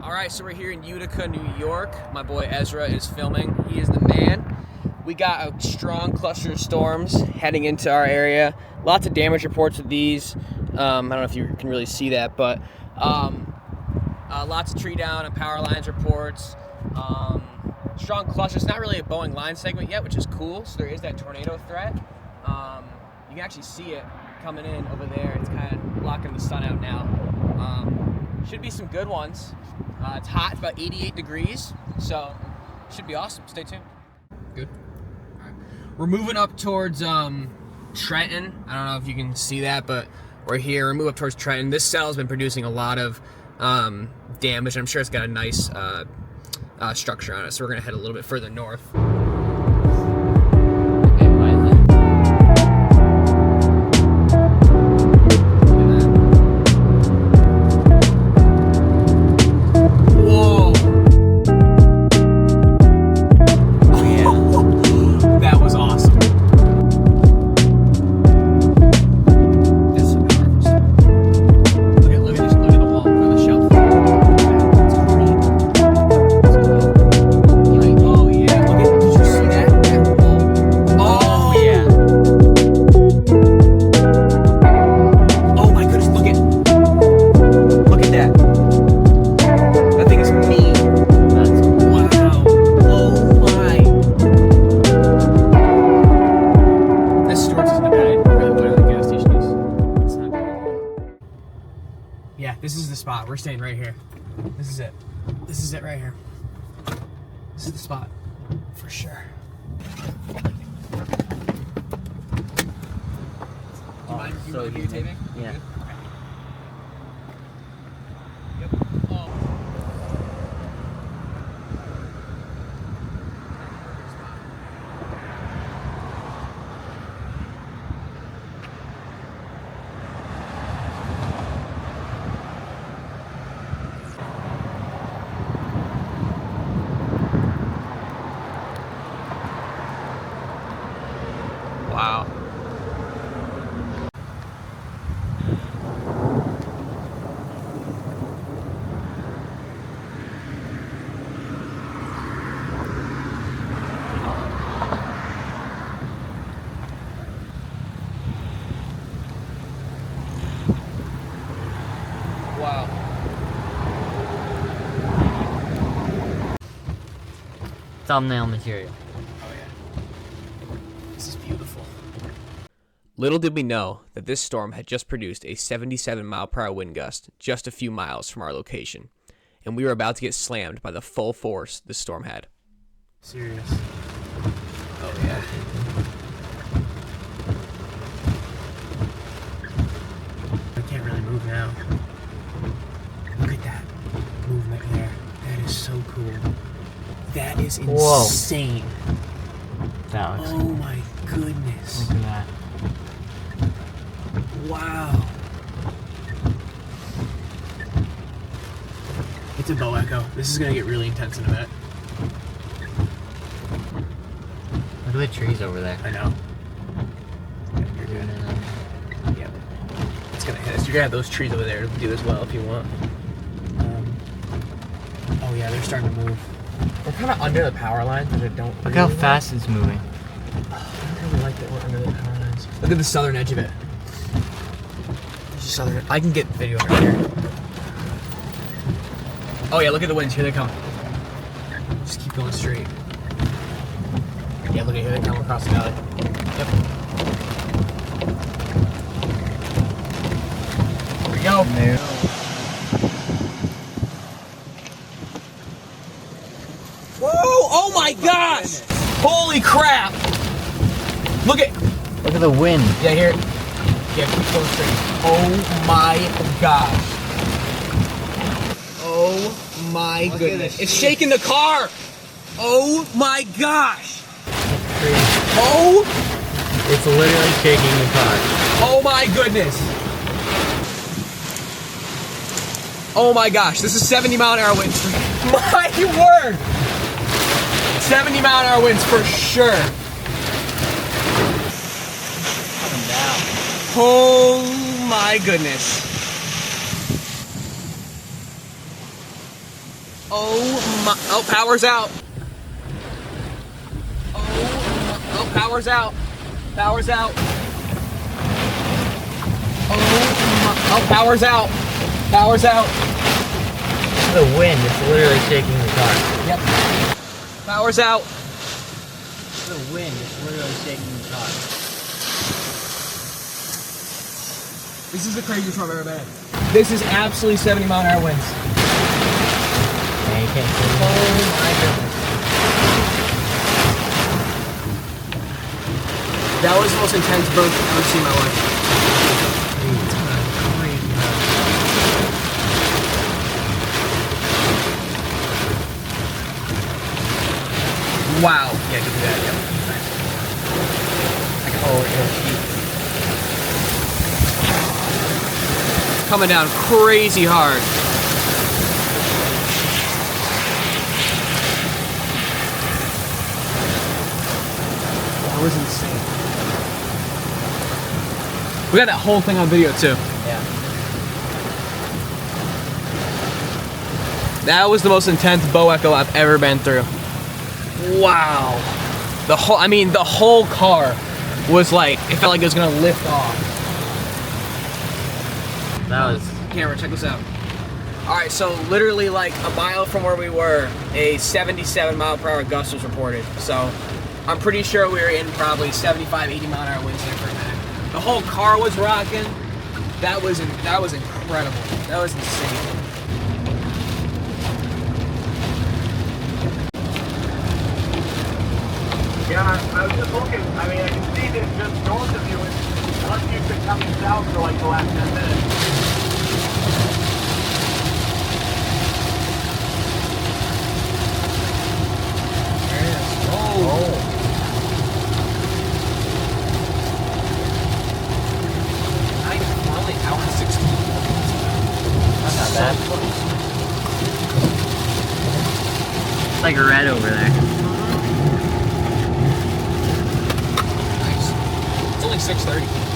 All right, so we're here in Utica, New York. My boy Ezra is filming. He is the man. We got a strong cluster of storms heading into our area. Lots of damage reports with these. I don't know if you can really see that, but lots of tree down and power lines reports. Strong cluster. It's not really a Boeing line segment yet, which is cool. So there is that tornado threat. You can actually see it coming in over there. It's kind of blocking the sun out now. Should be some good ones. It's hot, it's about 88 degrees, so should be awesome. Stay tuned. Good. All right. We're moving up towards Trenton. I don't know if you can see that, but we're here. We're moving up towards Trenton. This cell's been producing a lot of damage. I'm sure it's got a nice structure on it, so we're gonna head a little bit further north. Yeah, this is the spot. We're staying right here. This is it. This is it right here. This is the spot for sure. Do you mind videotaping? Yeah. Okay. Yep. Oh. Wow. Wow. Thumbnail material. Oh yeah. This is beautiful. Little did we know that this storm had just produced a 77-mile-per-hour wind gust just a few miles from our location, and we were about to get slammed by the full force this storm had. Serious. Oh yeah. I can't really move now. Look at that movement there. That is so cool. That is insane. That looks oh my goodness. Look at that. Wow. It's a bow echo. This is going to get really intense in a minute. Look at the trees over there. I know. Yeah, you're good. Yeah. It's going to hit us. You're going to have those trees over there to do as well if you want. Oh yeah, they're starting to move. We're kind of under the power lines, but I don't Look how fast it's moving. I don't really like that we're under the power lines. Look at the southern edge of it. Southern. I can get video right here. Oh yeah, look at the winds. Here they come. Just keep going straight. Yeah, look at here they come across the valley. Yep. Here we go. No. Whoa! Oh my gosh! Holy crap! Look at the wind. Yeah, here. Yeah, keep going straight. Oh my gosh. Oh my goodness. It's shaking the car. Oh my gosh. Oh. It's literally shaking the car. Oh my goodness. Oh my gosh. This is 70-mile-an-hour winds. My word. 70-mile-an-hour winds for sure. Oh my goodness. Oh my, oh, power's out. Oh, power's out. Power's out. Oh, power's out. Power's out. The wind is literally shaking the car. Yep. Power's out. The wind is literally shaking the car. This is the craziest I've ever been. This is absolutely 70-mile-an-hour winds. Yeah, you can't see it. Oh my goodness. That was the most intense boat I've ever seen in my life. Wow. Yeah, I can do that. Yep. Nice. I can hold it. Coming down crazy hard. That was insane. We got that whole thing on video too. Yeah. That was the most intense bow echo I've ever been through. Wow. The whole car was like, it felt like it was gonna lift off. That was... Camera, check this out. All right, so literally like a mile from where we were, a 77-mile-per-hour gust was reported. So I'm pretty sure we were in probably 75, 80-mile-an-hour winds there for a minute. The whole car was rocking. That was incredible. That was insane. Yeah, I was just looking. I mean, I can see that just north of you, unless you've been coming south for like the last 10 minutes. There it is. Oh. We're only out in 16. That's not bad. It's like red over there. Nice. It's only 6:30.